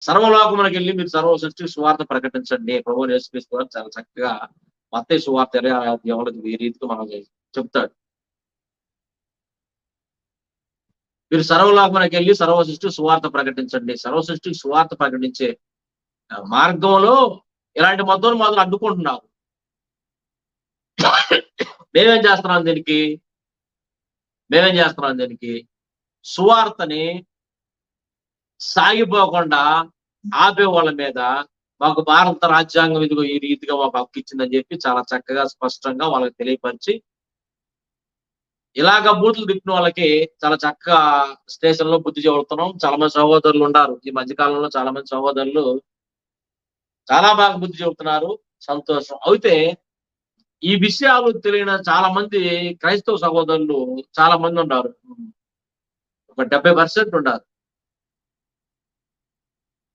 సర్వలోకమునకు వెళ్ళి మీరు సర్వ సృష్టికి సువార్త ప్రకటించండి. ప్రభువు యేసుక్రీస్తు వారు చాలా చక్కగా మత్తయి సువార్త 26వ అధ్యాయంలో ఈ రీతిగా మనం చెప్తాడు. మీరు సర్వలోకమునకు వెళ్ళి సర్వ సృష్టికి సువార్త ప్రకటించండి. సర్వ సృష్టికి సువార్త ప్రకటించే మార్గంలో ఇలాంటి మొదలు అడ్డుకుంటున్నారు. మేమేం చేస్తున్నాం దీనికి సువార్తని సాగిపోకుండా ఆపే వాళ్ళ మీద మాకు భారత రాజ్యాంగం ఇదిగో ఈ రీతిగా మాకు హక్కు ఇచ్చిందని చెప్పి చాలా చక్కగా స్పష్టంగా వాళ్ళకి తెలియపరిచి, ఇలాగ బూతులు తిప్పిన వాళ్ళకి చాలా చక్కగా స్టేషన్ లో బుద్ధి చెబుతున్నాం. చాలా మంది సహోదరులు ఉన్నారు ఈ మధ్యకాలంలో, చాలా మంది సహోదరులు చాలా బాగా బుద్ధి చెబుతున్నారు. సంతోషం. అయితే ఈ విషయాలు తెలియని చాలా మంది క్రైస్తవ సహోదరులు చాలా మంది ఉన్నారు. ఒక 70% ఉన్నారు.